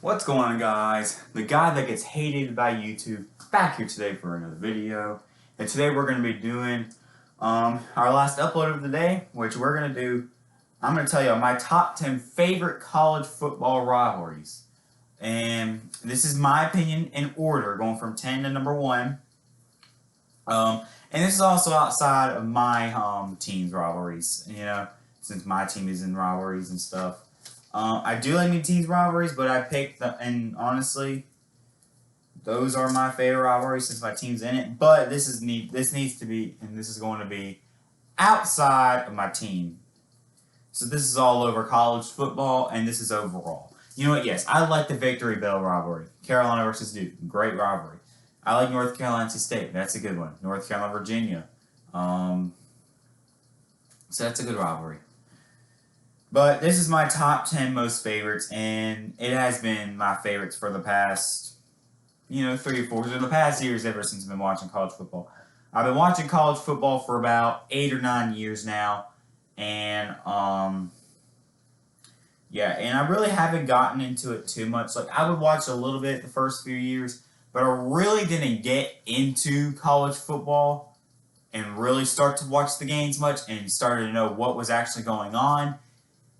What's going on, guys? The guy that gets hated by YouTube back here today for another video. And today we're going to be doing our last upload of the day, which we're going to do, I'm going to tell you my top 10 favorite college football rivalries. And this is my opinion in order, going from 10 to number 1. And this is also outside of my team's rivalries, since my team is in rivalries and stuff. I do like new teams rivalries, but I picked and honestly, those are my favorite rivalries since my team's in it. But this needs to be, and this is going to be outside of my team. So this is all over college football, and this is overall. You know what? Yes, I like the Victory Bell rivalry, Carolina versus Duke, great rivalry. I like North Carolina State. That's a good one. North Carolina Virginia. So that's a good rivalry. But this is my top 10 most favorites, and it has been my favorites for the past, 3 or 4, for the past years ever since I've been watching college football. I've been watching college football for about 8 or 9 years now, and, and I really haven't gotten into it too much. Like, I would watch a little bit the first few years, but I really didn't get into college football and really start to watch the games much and started to know what was actually going on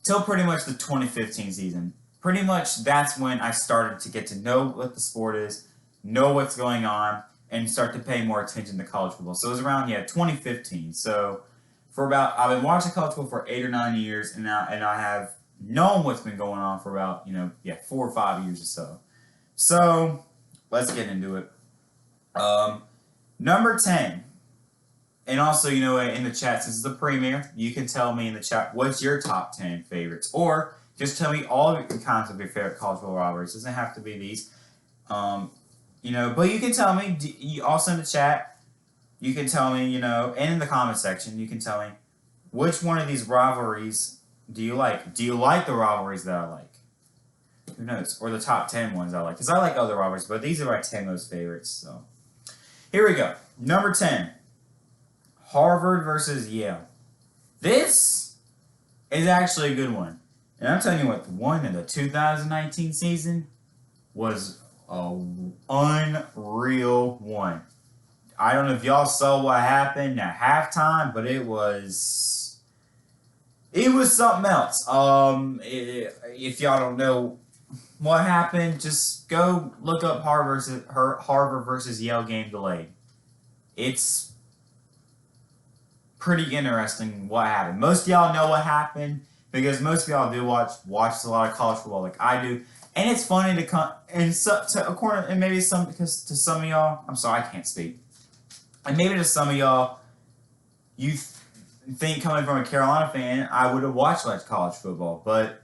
till pretty much the 2015 season. Pretty much that's when I started to get to know what the sport is, know what's going on, and start to pay more attention to college football. So it was around 2015. So I've been watching college football for 8 or 9 years, and I have known what's been going on for about 4 or 5 years or so. So let's get into it. Number 10. And also, in the chat, since it's the premiere, you can tell me in the chat what's your top 10 favorites. Or just tell me all the kinds of your favorite college football rivalries. It doesn't have to be these. But you can tell me, also in the chat, you can tell me, and in the comment section, you can tell me which one of these rivalries do you like? Do you like the rivalries that I like? Who knows? Or the top 10 ones I like. Because I like other rivalries, but these are my 10 most favorites. So here we go. Number 10. Harvard versus Yale. This is actually a good one. And I'm telling you what, the one in the 2019 season was an unreal one. I don't know if y'all saw what happened at halftime, but it was something else. If y'all don't know what happened, just go look up Harvard versus Yale game delayed. It's pretty interesting what happened. Most of y'all know what happened because most of y'all do watch a lot of college football like I do, and it's funny to come and maybe because to some of y'all, I'm sorry I can't speak, and maybe to some of y'all, you think coming from a Carolina fan I would have watched like college football, but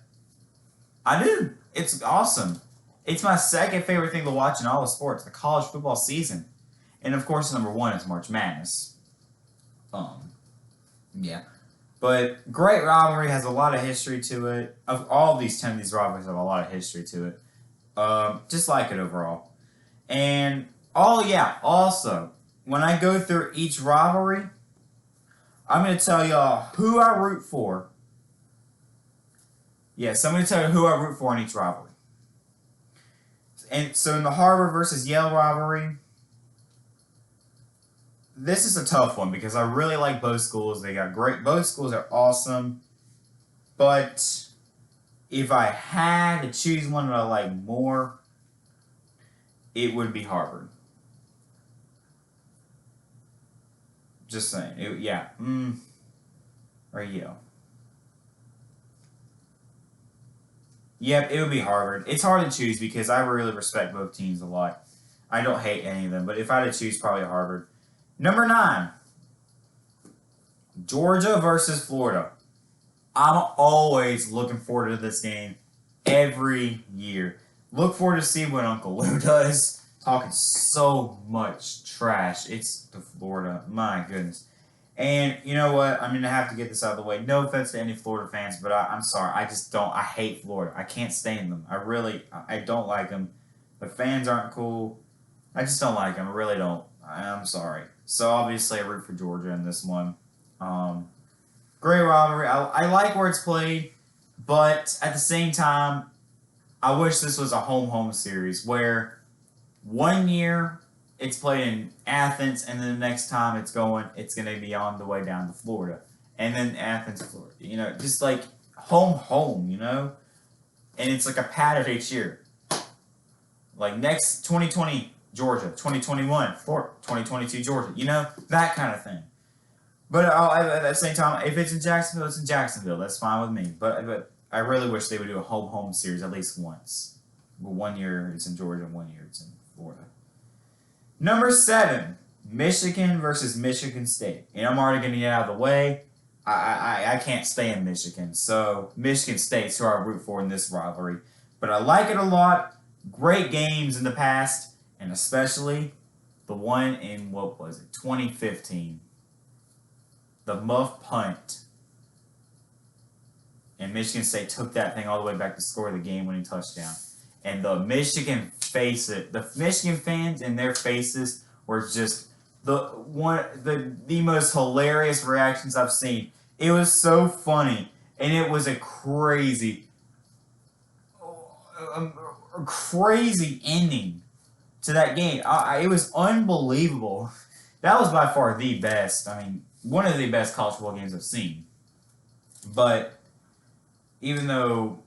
I do. It's awesome. It's my second favorite thing to watch in all the sports, the college football season, and of course number 1 is March Madness. Yeah. But great rivalry, has a lot of history to it. Of all these 10 of these rivalries have a lot of history to it. Just like it overall. And also, when I go through each rivalry, I'm going to tell y'all who I root for. Yes, I'm going to tell you who I root for in each rivalry. And so in the Harvard versus Yale rivalry, this is a tough one because I really like both schools. Both schools are awesome. But if I had to choose one that I like more, it would be Harvard. Just saying. Or Yale. Yep, it would be Harvard. It's hard to choose because I really respect both teams a lot. I don't hate any of them, but if I had to choose, probably Harvard. Number 9, Georgia versus Florida. I'm always looking forward to this game every year. Look forward to see what Uncle Lou does. Talking so much trash. It's the Florida. My goodness. And you know what? I'm going to have to get this out of the way. No offense to any Florida fans, but I'm sorry. I hate Florida. I can't stand them. I don't like them. The fans aren't cool. I just don't like them. I really don't. I'm sorry. So obviously I root for Georgia in this one. Great rivalry. I like where it's played, but at the same time, I wish this was a home series where one year it's played in Athens, and then the next time it's going to be on the way down to Florida, and then Athens, Florida. You know, just like home. You know, and it's like a pattern each year. Like next 2020 Georgia, 2021 Florida, 2022 Georgia. You know, that kind of thing. But at the same time, if it's in Jacksonville, it's in Jacksonville. That's fine with me. But I really wish they would do a home series at least once. Well, 1 year it's in Georgia, 1 year it's in Florida. Number 7, Michigan versus Michigan State. And I'm already going to get out of the way. I can't stay in Michigan. So Michigan State's who I root for in this rivalry. But I like it a lot. Great games in the past. And especially the one in, 2015. The muff punt. And Michigan State took that thing all the way back to score the game-winning touchdown. And the Michigan fans and their faces were just the most hilarious reactions I've seen. It was so funny, and it was a crazy ending to that game. It was unbelievable. That was by far the best. I mean, one of the best college football games I've seen. But even though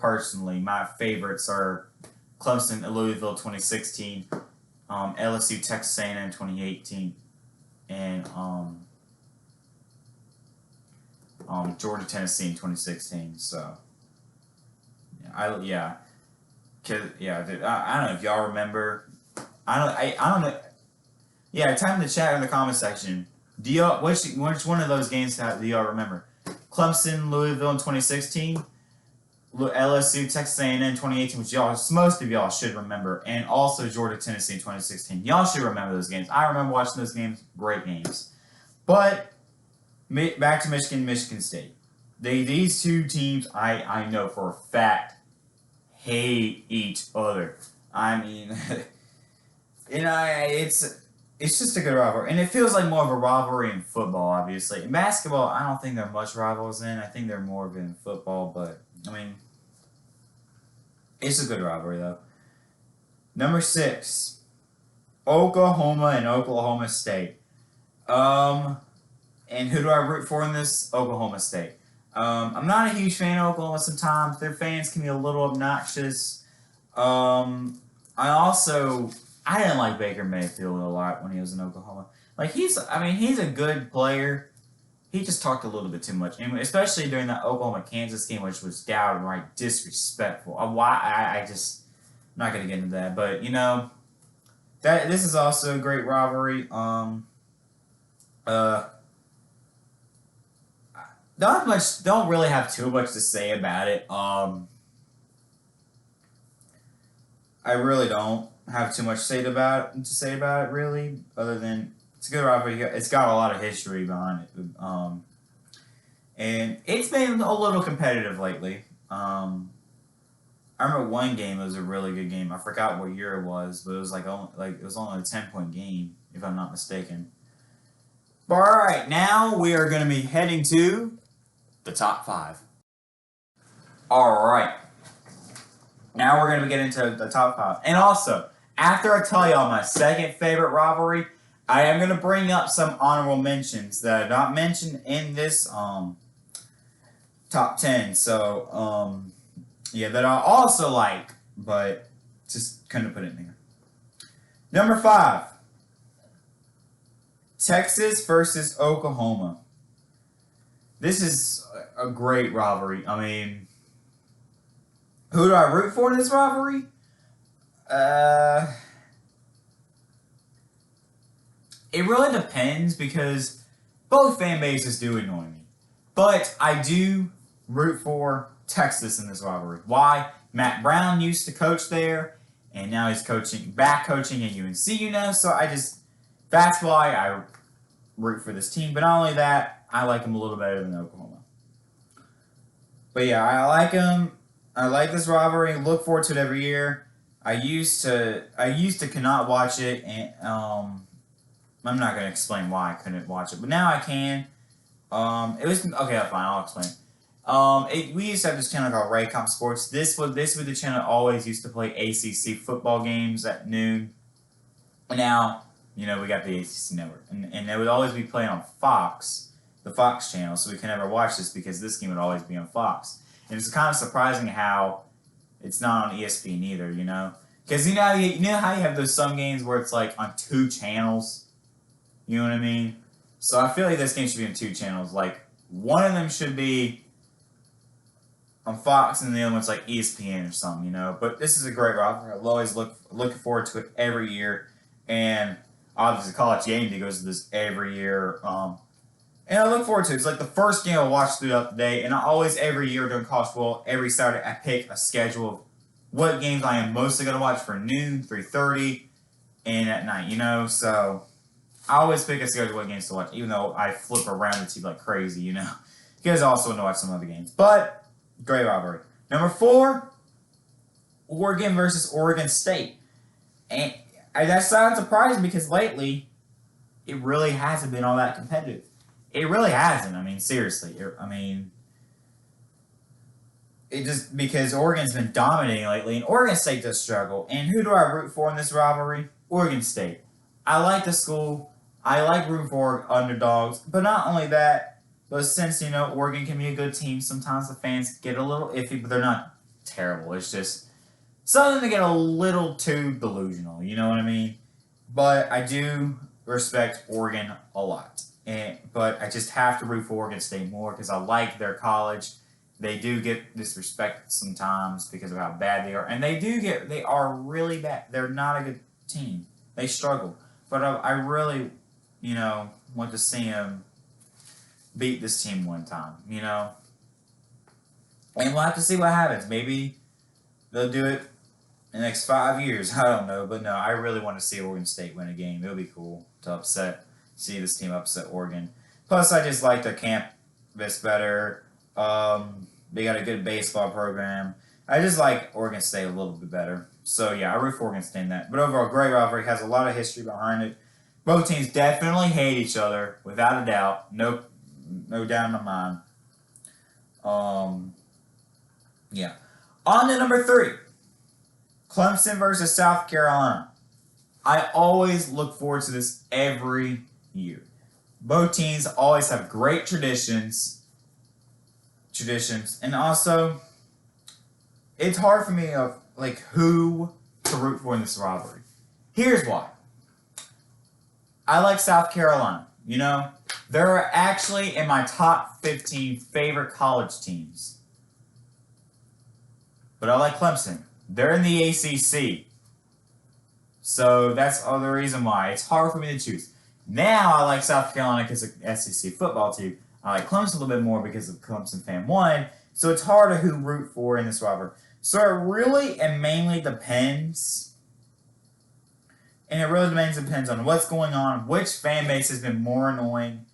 personally my favorites are Clemson, Louisville 2016, LSU, Texas A&M 2018, and Georgia, Tennessee in 2016. So I don't know if y'all remember. I don't know. Yeah, type in the chat in the comment section. Do y'all which one of those games do y'all remember? Clemson, Louisville in 2016, LSU, Texas A&M 2018, which most of y'all should remember, and also Georgia, Tennessee in 2016. Y'all should remember those games. I remember watching those games. Great games. But back to Michigan State. These two teams, I know for a fact, hate each other. I mean, it's just a good rivalry. And it feels like more of a rivalry in football, obviously. In basketball, I don't think there are much rivals in. I think they're more of in football, but, I mean, it's a good rivalry, though. Number 6, Oklahoma and Oklahoma State. And who do I root for in this? Oklahoma State. I'm not a huge fan of Oklahoma sometimes. Their fans can be a little obnoxious. I didn't like Baker Mayfield a lot when he was in Oklahoma. Like, he's a good player. He just talked a little bit too much, and especially during that Oklahoma-Kansas game, which was downright disrespectful. I'm not going to get into that, but, you know, this is also a great rivalry. Don't really have too much to say about it. I really don't have too much to say about it, really, other than it's a good rivalry. It's got a lot of history behind it, and it's been a little competitive lately. I remember one game, it was a really good game. I forgot what year it was, but it was it was only a 10-point game, if I'm not mistaken. But all right, now we are going to be heading to the top 5. All right. Now we're going to get into the top 5. And also, after I tell y'all my second favorite rivalry, I am going to bring up some honorable mentions that are not mentioned in this top 10. So, that I also like, but just couldn't put it in here. Number 5, Texas versus Oklahoma. This is a great rivalry. I mean, who do I root for in this rivalry? It really depends because both fan bases do annoy me. But I do root for Texas in this rivalry. Why? Matt Brown used to coach there, and now he's back coaching at UNC, you know, so that's why I root for this team. But not only that, I like him a little better than Oklahoma. But yeah, I like him. I like this rivalry. Look forward to it every year. I used to cannot watch it, and I'm not gonna explain why I couldn't watch it, but now I can. It was okay. Fine, I'll explain. We used to have this channel called Raycom Sports. This was the channel that always used to play ACC football games at noon. Now, we got the ACC network, and they would always be playing on Fox, the Fox channel, so we could never watch this because this game would always be on Fox. And it's kind of surprising how it's not on ESPN either, because you know how you have those some games where it's like on 2 channels, you know what I mean? So I feel like this game should be on 2 channels. Like one of them should be on Fox, and the other one's like ESPN or something, But this is a great rivalry. I always looking forward to it every year, and obviously College Game Day goes to this every year. And I look forward to it. It's like the first game I watch throughout the day, and I always every year during college football, every Saturday I pick a schedule of what games I am mostly going to watch for noon, 3:30, and at night. So I always pick a schedule of what games to watch, even though I flip around the TV like crazy. You guys also want to watch some other games, but. Great rivalry. Number 4, Oregon versus Oregon State. And that sounds surprising because lately, it really hasn't been all that competitive. It really hasn't. I mean, seriously. It just because Oregon's been dominating lately, and Oregon State does struggle. And who do I root for in this rivalry? Oregon State. I like the school. I like rooting for underdogs. But not only that, but since, Oregon can be a good team, sometimes the fans get a little iffy, but they're not terrible. It's just some of them get a little too delusional, you know what I mean? But I do respect Oregon a lot. But I just have to root for Oregon State more because I like their college. They do get disrespected sometimes because of how bad they are. And they are really bad. They're not a good team. They struggle. But I really, want to see them beat this team one time, And we'll have to see what happens. Maybe they'll do it in the next 5 years. I don't know. But no, I really want to see Oregon State win a game. It'll be cool to see this team upset Oregon. Plus, I just like their campus better. They got a good baseball program. I just like Oregon State a little bit better. So, yeah, I root for Oregon State in that. But overall, great rivalry. Has a lot of history behind it. Both teams definitely hate each other, without a doubt. No doubt in my mind. Yeah. On to number 3. Clemson versus South Carolina. I always look forward to this every year. Both teams always have great traditions. And also, it's hard for me of who to root for in this rivalry. Here's why. I like South Carolina. They're actually in my top 15 favorite college teams. But I like Clemson. They're in the ACC. So that's the reason why. It's hard for me to choose. Now I like South Carolina because of SEC football team. I like Clemson a little bit more because of Clemson Fan 1. So it's harder who root for in this rivalry. So it really and mainly depends. And it really depends on what's going on, which fan base has been more annoying.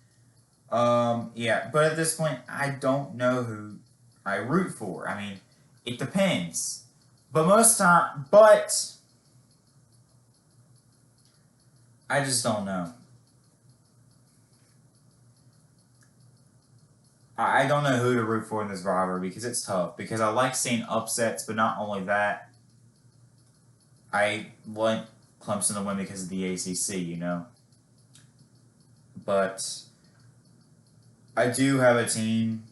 Yeah, but at this point, I don't know who I root for. I mean, it depends. But I just don't know. I don't know who to root for in this rivalry because it's tough. Because I like seeing upsets, but not only that, I want Clemson to win because of the ACC, But I do have a team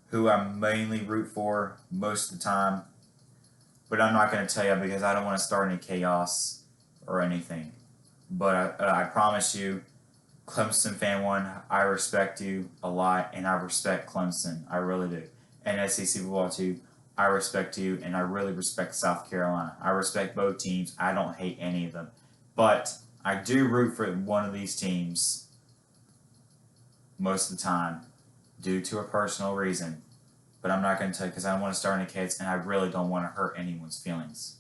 who I mainly root for most of the time. But I'm not going to tell you because I don't want to start any chaos or anything. But I promise you, Clemson Fan 1, I respect you a lot, and I respect Clemson. I really do. And SEC football 2, I respect you, and I really respect South Carolina. I respect both teams. I don't hate any of them. But I do root for one of these teams most of the time due to a personal reason. But I'm not going to tell you because I don't want to start any kids, and I really don't want to hurt anyone's feelings.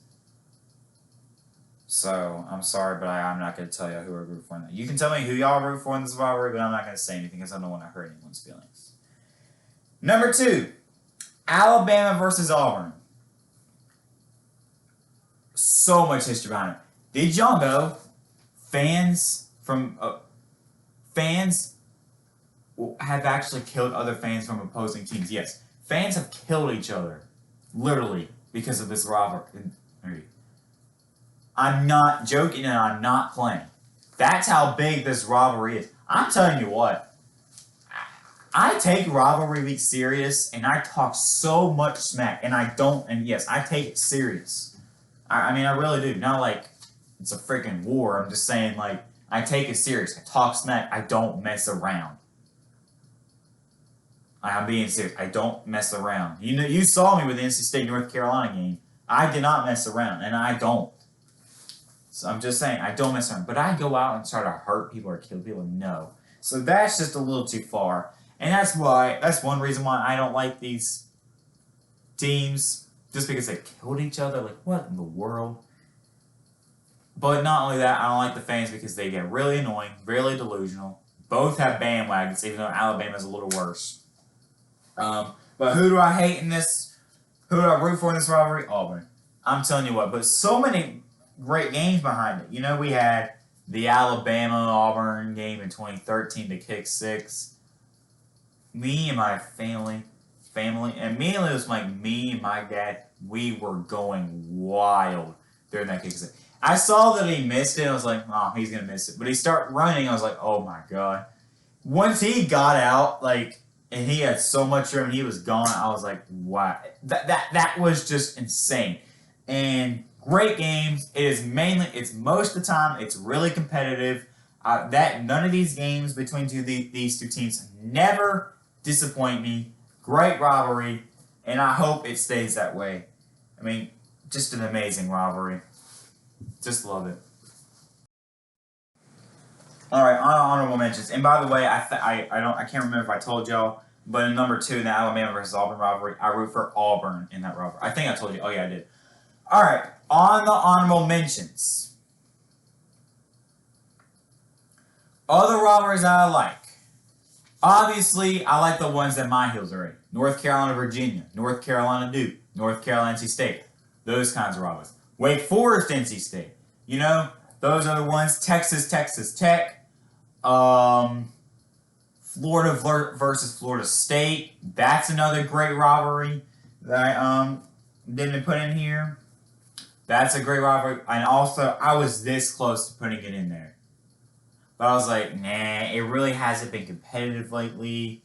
So, I'm sorry, but I'm not going to tell you who I root for. You can tell me who y'all root for in this rivalry, but I'm not going to say anything because I don't want to hurt anyone's feelings. Number 2, Alabama versus Auburn. So much history behind it. Did y'all know fans have actually killed other fans from opposing teams? Yes. Fans have killed each other, literally, because of this rivalry. I'm not joking and I'm not playing. That's how big this rivalry is. I'm telling you what, I take rivalry week serious and I talk so much smack and I don't, and yes, I take it serious. I mean, I really do. Not like it's a freaking war. I'm just saying, like, I take it serious. I talk smack. I don't mess around. I'm being serious. I don't mess around. You know, you saw me with the NC State North Carolina game. I did not mess around, and I don't. So I'm just saying, I don't mess around. But I go out and try to hurt people or kill people. No. So that's just a little too far. And that's one reason why I don't like these teams. Just because they killed each other. Like, what in the world? But not only that, I don't like the fans because they get really annoying, really delusional. Both have bandwagons, even though Alabama's a little worse. But who do I hate in this? Who do I root for in this rivalry? Auburn. I'm telling you what, but so many great games behind it. You know, we had the Alabama-Auburn game in 2013, the kick six. Me and my family, and me and it was like me and my dad, we were going wild during that kick six. I saw that he missed it. I was like, oh, he's going to miss it. But he started running. I was like, oh, my God. Once he got out, like, and he had so much room and he was gone, I was like, wow. That was just insane. And great games. It's most of the time, it's really competitive. None of these games between these two teams never disappoint me. Great rivalry. And I hope it stays that way. I mean, just an amazing rivalry. Just love it. All right, honorable mentions. And by the way, I can't remember if I told y'all, but in number 2 in the Alabama versus Auburn rivalry, I root for Auburn in that rivalry. I think I told you. Oh yeah, I did. All right, on the honorable mentions. Other rivalries I like. Obviously, I like the ones that my heels are in. North Carolina, Virginia. North Carolina, Duke. North Carolina, NC State. Those kinds of rivalries. Wake Forest, NC State. You know, those are the ones. Texas, Texas Tech. Florida versus Florida State. That's another great rivalry that I didn't put in here. That's a great rivalry. And also, I was this close to putting it in there. But I was like, nah, it really hasn't been competitive lately.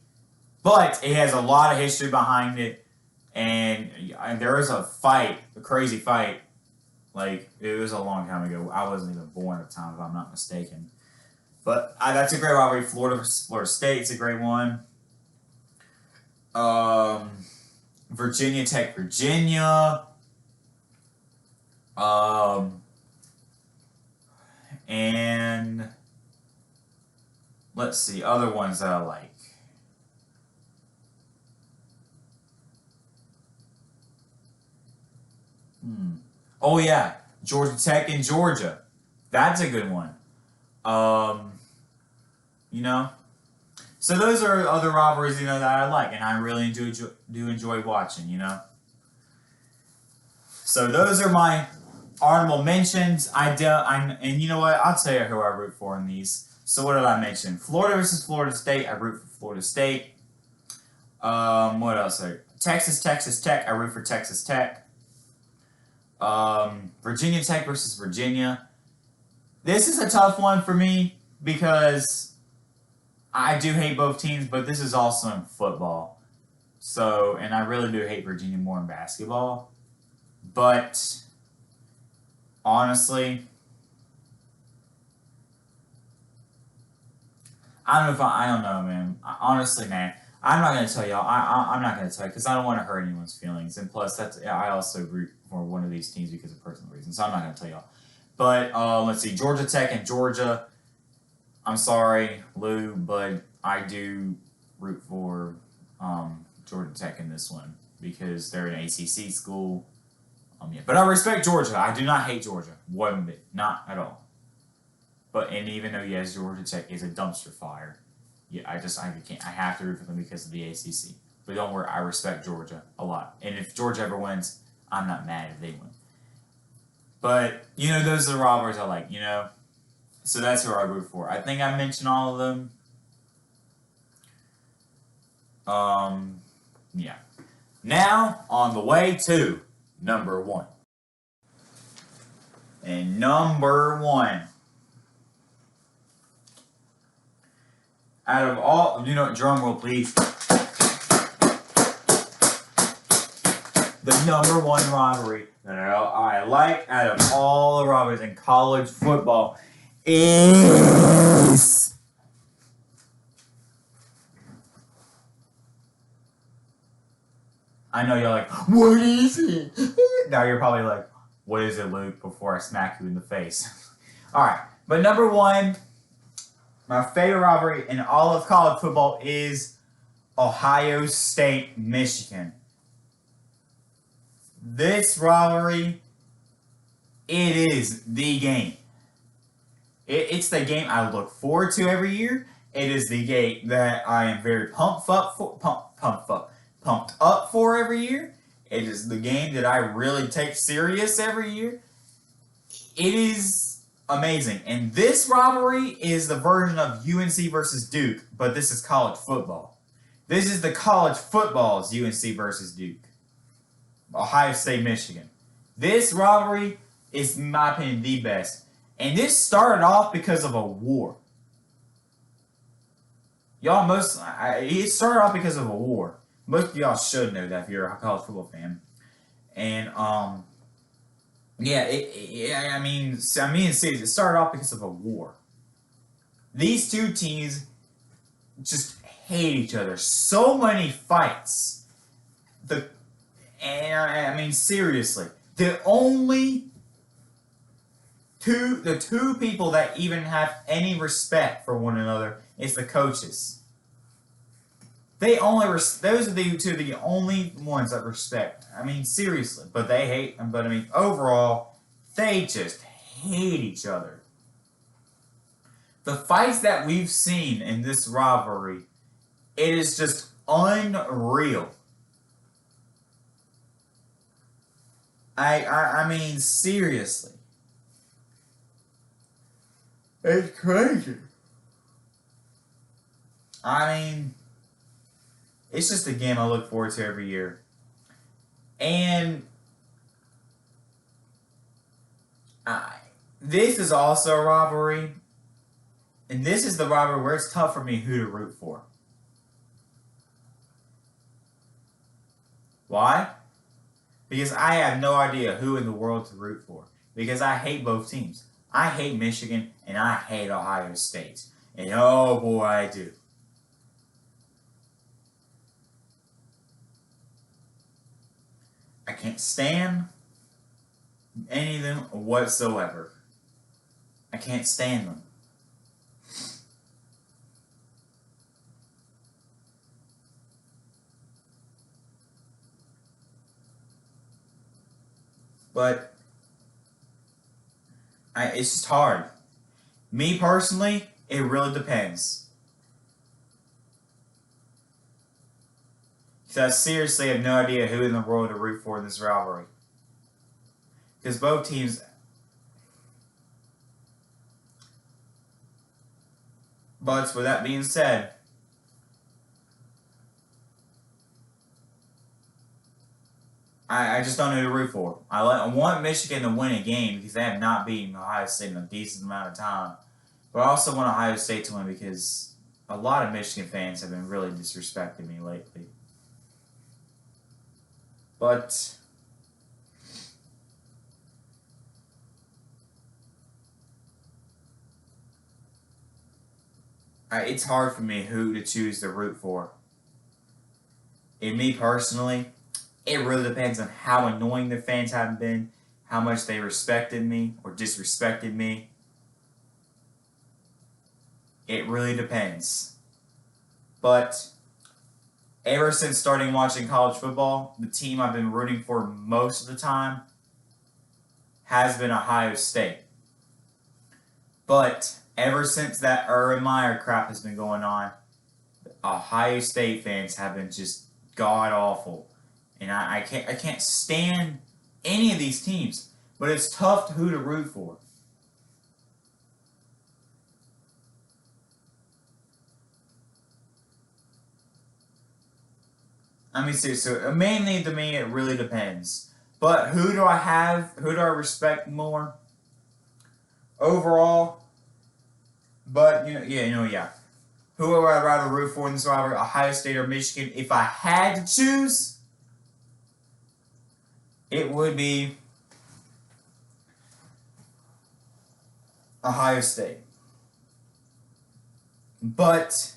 But it has a lot of history behind it. And there is a fight, a crazy fight. Like, it was a long time ago. I wasn't even born at the time, if I'm not mistaken. But that's a great rivalry. Florida versus Florida State's a great one. Virginia Tech, Virginia. And let's see, other ones that I like. Oh yeah, Georgia Tech and Georgia. That's a good one. You know, so those are other rivalries, you know, that I like and I really do enjoy watching, you know. So those are my honorable mentions. And you know what? I'll tell you who I root for in these. So what did I mention? Florida versus Florida State. I root for Florida State. What else? Texas Tech. I root for Texas Tech. Virginia Tech versus Virginia. This is a tough one for me because I do hate both teams, but this is also in football. So, and I really do hate Virginia more in basketball. But honestly, I don't know, man. Honestly, man, I'm not going to tell y'all. I'm not going to tell you because I don't want to hurt anyone's feelings. And plus, I also root for one of these teams because of personal reasons. So I'm not going to tell y'all. But let's see, Georgia Tech and Georgia. I'm sorry, Lou, but I do root for Georgia Tech in this one because they're an ACC school. Yeah. But I respect Georgia. I do not hate Georgia. One bit. Not at all. And even though, yes, Georgia Tech is a dumpster fire, yeah, I can't. I have to root for them because of the ACC. But don't worry, I respect Georgia a lot. And if Georgia ever wins, I'm not mad if they win. But, you know, those are the rivalries I like, you know. So that's who I root for. I think I mentioned all of them. Yeah. Now, on the way to number one. And number one, out of all, drum roll please. The number one rivalry that I like out of all the rivalries in college football is I know y'all like, what is it? Now you're probably like, what is it, Luke, before I smack you in the face? Alright, but number one, my favorite rivalry in all of college football is Ohio State, Michigan. This rivalry, it is the game. It's the game I look forward to every year. It is the game that I am very pumped up for every year. It is the game that I really take serious every year. It is amazing. And this rivalry is the version of UNC versus Duke, but this is college football. This is the college football's UNC versus Duke. Ohio State, Michigan. This rivalry is, in my opinion, the best. And this started off because of a war. It started off because of a war. Most of y'all should know that if you're a college football fan. And, it started off because of a war. These two teams just hate each other. So many fights. Seriously. The two people that even have any respect for one another is the coaches. Those are the only ones that respect. Seriously. But they hate them. But overall, they just hate each other. The fights that we've seen in this rivalry, it is just unreal. Seriously. It's crazy. It's just a game I look forward to every year. And this is also a rivalry. And this is the rivalry where it's tough for me who to root for. Why? Because I have no idea who in the world to root for. Because I hate both teams. I hate Michigan and I hate Ohio State. And oh boy, I do. I can't stand any of them whatsoever. I can't stand them. But it's just hard. Me personally, it really depends. Because I seriously have no idea who in the world to root for in this rivalry. Because both teams... But with that being said, I just don't know who to root for. I want Michigan to win a game because they have not beaten Ohio State in a decent amount of time. But I also want Ohio State to win because a lot of Michigan fans have been really disrespecting me lately. But it's hard for me who to choose to root for. And me personally, it really depends on how annoying the fans have been, how much they respected me or disrespected me. It really depends. But ever since starting watching college football, the team I've been rooting for most of the time has been Ohio State. But ever since that Urban Meyer crap has been going on, Ohio State fans have been just god-awful. And I can't stand any of these teams. But it's tough who to root for. Let me see. So mainly to me, it really depends. But who do I have? Who do I respect more? Overall, but yeah. Who would I rather root for in this rivalry? Ohio State or Michigan? If I had to choose, it would be Ohio State. But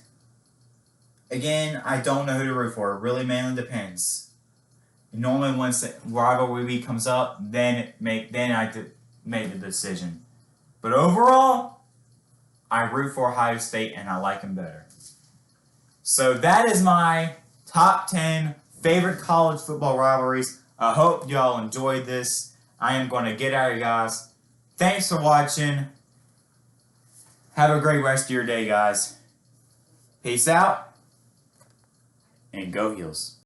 again, I don't know who to root for. It really mainly depends. Normally, once the rivalry week comes up, then I make the decision. But overall, I root for Ohio State and I like them better. So that is my top 10 favorite college football rivalries. I hope y'all enjoyed this. I am going to get out of here, guys. Thanks for watching. Have a great rest of your day, guys. Peace out and go Heels.